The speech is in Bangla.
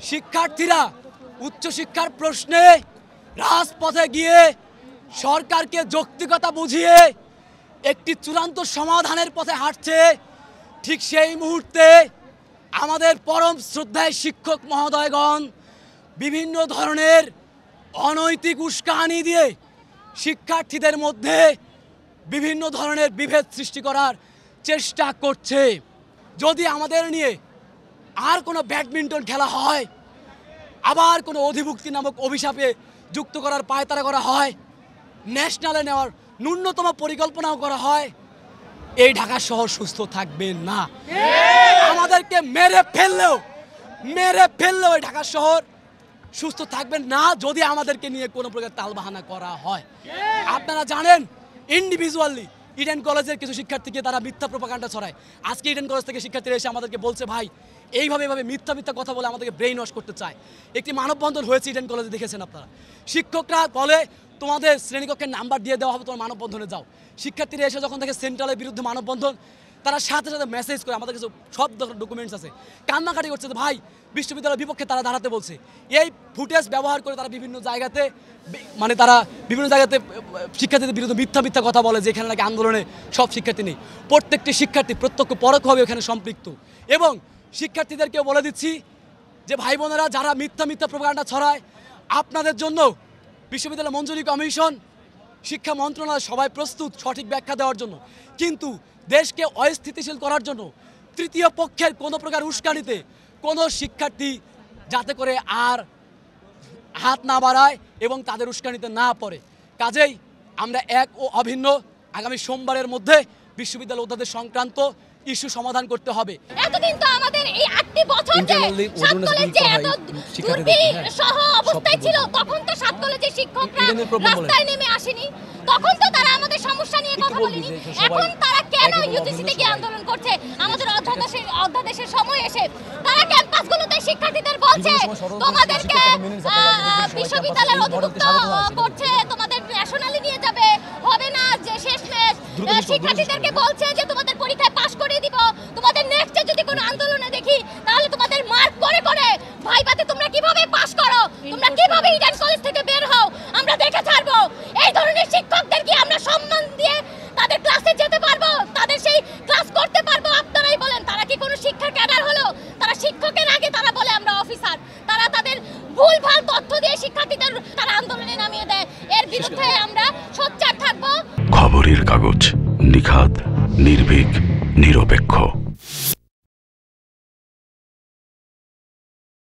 শিক্ষার্থীরা উচ্চশিক্ষার প্রশ্নে রাজপথে গিয়ে সরকারকে যৌক্তিকতা বুঝিয়ে একটি চূড়ান্ত সমাধানের পথে হাঁটছে। ঠিক সেই মুহূর্তে আমাদের পরম শ্রদ্ধায় শিক্ষক মহোদয়গণ বিভিন্ন ধরনের অনৈতিক উস্কানি দিয়ে শিক্ষার্থীদের মধ্যে বিভিন্ন ধরনের বিভেদ সৃষ্টি করার চেষ্টা করছে। যদি আমাদের নিয়ে আর কোনো ব্যাডমিন্টন খেলা হয়, আবার কোনো অধিভুক্তি নামক অভিশাপে যুক্ত করার পায়তারা করা হয়, ন্যাশনালে নেওয়ার ন্যূনতম পরিকল্পনাও করা হয়, এই ঢাকা শহর সুস্থ থাকবে না। আমাদেরকে মেরে ফেললেও এই ঢাকা শহর সুস্থ থাকবে না যদি আমাদেরকে নিয়ে কোনো প্রকার তালবাহানা করা হয়। আপনারা জানেন, ইন্ডিভিজুয়ালি ইডেন কলেজের কিছু শিক্ষার্থীকে তারা মিথ্যা প্রোপাগান্ডা ছড়ায়। আজকে ইডেন কলেজ থেকে শিক্ষার্থীরা এসে আমাদেরকে বলছে, ভাই এইভাবে মিথ্যা কথা বলে আমাদেরকে ব্রেইন ওয়াশ করতে চায়। একটি মানববন্ধন হয়েছে ইডেন কলেজে, দেখেছেন আপনারা। শিক্ষকরা বলে তোমাদের শ্রেণীকক্ষের নাম্বার দিয়ে দেওয়া হবে, তোমার মানববন্ধনে যাও। শিক্ষার্থীরা এসে যখন দেখে সেন্ট্রালের বিরুদ্ধে মানববন্ধন, তারা সাথে সাথে মেসেজ করে, আমাদের কাছে সব ডকুমেন্টস আছে, কান্নাকাটি করছে যে ভাই বিশ্ববিদ্যালয়ের বিপক্ষে তারা দাঁড়াতে বলছে। এই ফুটেজ ব্যবহার করে তারা বিভিন্ন জায়গাতে শিক্ষার্থীদের বিরুদ্ধে মিথ্যা কথা বলে, যে এখানে নাকি আন্দোলনে সব শিক্ষার্থী নেই। প্রত্যেকটি শিক্ষার্থী প্রত্যক্ষ পরোক্ষভাবে এখানে সম্পৃক্ত। এবং শিক্ষার্থীদেরকেও বলে দিচ্ছি যে ভাই বোনেরা, যারা মিথ্যা প্রোপাগান্ডা ছড়ায়, আপনাদের জন্য বিশ্ববিদ্যালয় মঞ্জুরি কমিশন, শিক্ষা মন্ত্রণালয় সবাই প্রস্তুত সঠিক ব্যাখ্যা দেওয়ার জন্য। কিন্তু দেশকে অস্থিতিশীল করার জন্য তৃতীয় পক্ষের কোনো প্রকার উস্কানিতে কোনো শিক্ষার্থী যাতে করে আর হাত না বাড়ায় এবং তাদের উস্কানিতে না পড়ে। কাজেই আমরা এক ও অভিন্ন আগামী সোমবারের মধ্যে বিশ্ববিদ্যালয় অধ্যাদেশ সংক্রান্ত ইস্যু সমাধান করতে হবে। এতদিন তো আমাদের এই 8টি বছর যে সাত কলেজে এত দুর্বিষহ অবস্থায় ছিল, তখন তো সাত কলেজের শিক্ষকরা রাস্তায় নেমে আসেনি, তখন তো তারা আমাদের সমস্যা নিয়ে কথা বলেনি। এখন তারা কেন ইউজিসি থেকে আন্দোলন করছে? আমাদের অধ্যাদেশের সময় এসে তারা ক্যাম্পাসগুলোতে শিক্ষার্থীদের বলছে তোমাদেরকে বিশ্ববিদ্যালয়ের অধিভুক্ত করছে, তোমাদের ন্যাশনালি নিয়ে যাবে, হবে না যে শেষমেশ শিক্ষার্থীদেরকে বলছে যে তোমাদের পরীক্ষায় পাশ করে দিব, তোমাদের নেক্সটে যদি কোনো আন্দোলনে দেখি তাহলে তোমাদের মার্ক করে ভাইবাতে তোমরা কিভাবে পাশ করো, তোমরা কিভাবে ইডেন কলেজ থেকে বের হও, আমরা দেখে ছাড়বো। এই ধরনের শিক্ষকদের কি আমরা সম্মান দিয়ে তাদের ক্লাসে যেতে পারবো, তাদের সেই ক্লাস করতে পারবো? আপনারাই বলেন, তারা কি কোনো শিক্ষার ক্যাডার হলো? তারা শিক্ষকের আগে তারা বলে আমরা অফিসার। তারা তাদের ভুলভাল তথ্য দিয়ে শিক্ষার্থীদের তারা আন্দোলনে নামিয়ে দেয়। এর বিরুদ্ধে আমরা সোচ্চার থাকবো। খবরের কাগজ, নিখাত, নির্ভীক, নিরপেক্ষ।